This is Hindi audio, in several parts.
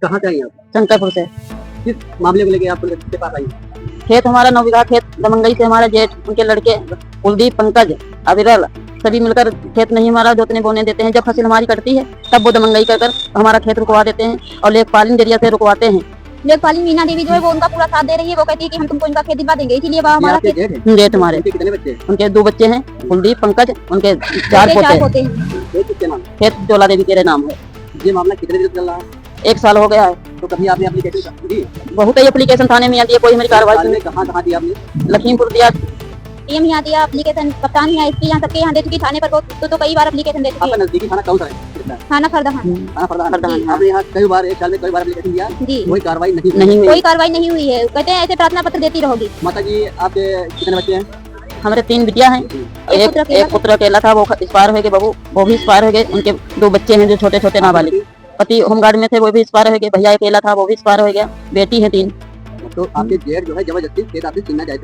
कहाँ से आई आप? शंकरपुर से। किस मामले को लेके आप पुलिस के पास आई? खेत हमारा 9 बीघा खेत दमंगई से हमारा जेठ उनके लड़के कुलदीप, पंकज, अविरल सभी मिलकर खेत नहीं हमारा जोतने बोने देते हैं। जब फसल हमारी कटती है तब वो दमंगई कर हमारा खेत रुकवा देते हैं और लेखपालिन जरिया से रुकवाते हैं। लेखपालिन मीना देवी जो है वो उनका पूरा साथ दे रही है। वो कहती है कि हम तुमको इनका खेत दिलवा देंगे, इसीलिए वो हमारा खेत। जेठ हमारे। उनके कितने बच्चे? उनके 2 बच्चे हैं, कुलदीप, पंकज, उनके 4 पोते हैं। किसके नाम? खेत जोला देवी तेरे नाम है। ये मामला कितने दिन से चल रहा है? 1 साल हो गया है। तो कभी आपने एप्लीकेशन दी? बहुत ही एप्लीकेशन थाने में आती है, कोई हमारी कार्रवाई नहीं। कहाँ दिया आपने? लखीमपुर दिया, टीएम यहाँ दिया एप्लीकेशन, कप्तान यहाँ इसकी यहाँ सबके यहाँ दे चुकी, थाने पर तो कई बार एप्लीकेशन दे चुकी आपका है। नजदीकी थाना कौन सा है? थाना फरदान। थाना फरदान। आपने यहाँ कई बार, 1 साल में कई बार एप्लीकेशन दिया, जी कोई कार्रवाई नहीं नहीं हुई। कोई कार्रवाई नहीं हुई है। कहते हैं ऐसे प्रार्थना पत्र देती रहोगी। माता जी आपके कितने बच्चे हैं? हमारे 3 बिटिया हैं। एक पुत्र अकेला था, वो एक्सपायर हो गए। बहू वो भी एक्सपायर हो गए। उनके 2 बच्चे हैं जो छोटे छोटे नाबालिग। पति होमगार्ड में थे, वो भी एक्सपायर हो गए। भैया अकेला था, वो भी एक्सपायर हो गया। बेटी है 3। तो आपके जेठ जो है जबरदस्ती खेत आपसे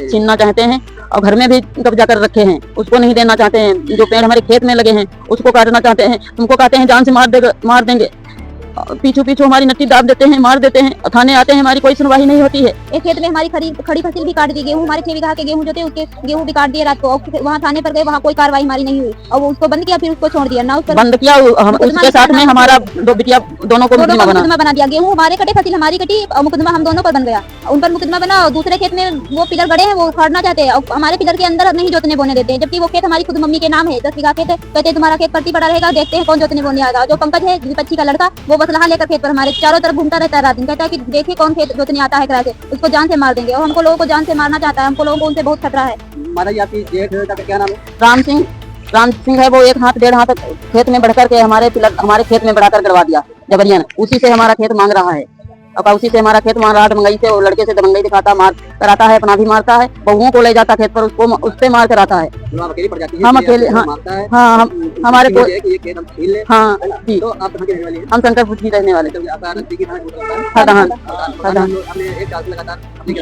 छीनना चाहते हैं और घर में भी कब्जा कर रखे हैं। उसको नहीं देना चाहते हैं। जो पेड़ हमारे खेत में लगे हैं उसको काटना चाहते हैं। तुमको कहते हैं जान से मार देंगे। पीछू हमारी नट्टी दाब देते हैं, मार देते हैं। थाने आते हैं, हमारी कोई सुनवाई नहीं होती है। एक खेत में हमारी खड़ी फसल भी काट दी। गेहूं हमारे 6 बीघा के गेहूं जो थे उसके गेहूं भी काट दिए रात को। वहाँ थाने पर गए, वहाँ कोई कार्रवाई हमारी नहीं हुई और वो उसको बंद किया, फिर उसको छोड़ दिया ना। उस पर बंद किया, उसके साथ में हमारा 2 बिटिया दोनों को मुकदमा बना दिया। गेहूं हमारे कटे, फसल हमारी कटी और मुकदमा हम दोनों पर बन गया। उन पर मुकदमा बना और दूसरे खेत में वो पिलर गड़े हैं, वो उखाड़ना चाहते हैं और हमारे पिलर के अंदर नहीं जोतने बोने देते हैं। जबकि वो खेत हमारी खुद मम्मी के नाम है, 10 बीघा खेत है। कहते हैं तुम्हारा खेत पड़ती पड़ा रहेगा, देखते हैं कौन जोतने बोने आएगा। जो पंकज है विपक्षी का लड़का, वो बसलाहा लेकर खेत पर हमारे चारों तरफ घूमता रहता है रात दिन। कहता है कि देखिए कौन खेत जोतने आता है, से उसको जान से मार देंगे। और हमको लोगों को जान से मारना चाहता है। हमको लोगों को उनसे बहुत खतरा है। माता जी आपकी जेठ का क्या नाम है? राम सिंह है। वो 1 हाथ 1.5 हाथ खेत में बढ़कर के हमारे खेत में बढ़ाकर करवा दिया जबरियन। उसी से हमारा खेत मांग रहा है। अब उसी से हमारा खेत मांग रहा है। दमंगई से वो लड़के से दमंगई दिखाता, मार कराता है, अपना भी मारता है। बहुओं को ले जाता खेत पर, उसको उससे मार कराता है। आप अकेली पड़ जाती है? हम अकेले, हाँ हमारे को, हाँ जी, तो आप कहाँ की रहने वाली हैं? हम शंकरपुर की रहने वाले।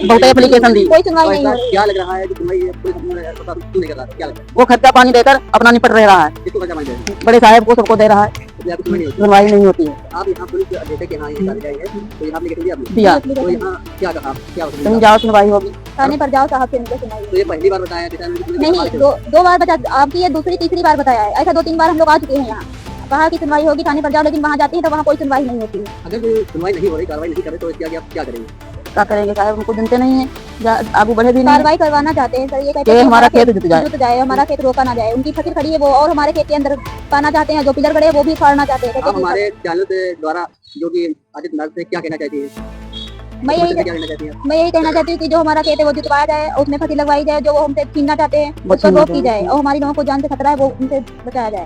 बहुत एप्लीकेशन दी, कोई सुनवाई नहीं हो रही। क्या लग रहा है कि तुम्हारी पुलिस नहीं कर रहा है? क्या लग रहा है? वो खर्चा पानी देकर अपना निपट रहा है। किसको खर्चा पानी दे रहे हैं? बड़े साहब को सबको दे रहा है। सुनवाई नहीं होती है। आप यहाँ पुलिस अधीक्षक के यहाँ ये कार्रवाई है, तो यहाँ एप्लीकेशन दिया आपने? दिया। तो यहाँ क्या कहा? क्या तुम जाओ, सुनवाई होगी। थाने पर जाओ, साहब से मिलकर सुनाइए। तो ये पहली बार बताया नहीं, दो बार बता, आपकी ये दूसरी तीसरी बार बताया है। ऐसा 2-3 बार हम लोग आ चुके हैं यहाँ। कहा कि सुनवाई होगी, थाने पर जाओ, लेकिन वहाँ जाते हैं तो वहाँ कोई सुनवाई नहीं होती है। अगर कोई सुनवाई नहीं हो रही, कार्रवाई नहीं कर रहे, तो इसके आगे आप क्या करेंगे? क्या करेंगे साहब, उनको जनते नहीं है, आगू बढ़े भी नहीं। कार्रवाई करवाना चाहते हैं सर। ये कहते हैं कि हमारा खेत जुत जाए, हमारा खेत रोका ना जाए। उनकी फसल खड़ी है वो, और हमारे खेत के अंदर पाना चाहते हैं। जो पिलर गड़े वो भी फाड़ना चाहते हैं। आप हमारे चैनल द्वारा जो कि आदित्य नाथ से क्या कहना चाहती है? मैं यही कहना चाहती हूँ कि जो हमारा खेत है वो जुतवाया जाए, उसमें फसल लगवाई जाए। जो वो हमसे छीनना चाहते हैं उस पर रोक की जाए और हमारी लोगों को जान से खतरा है, वो उनसे बचाया जाए।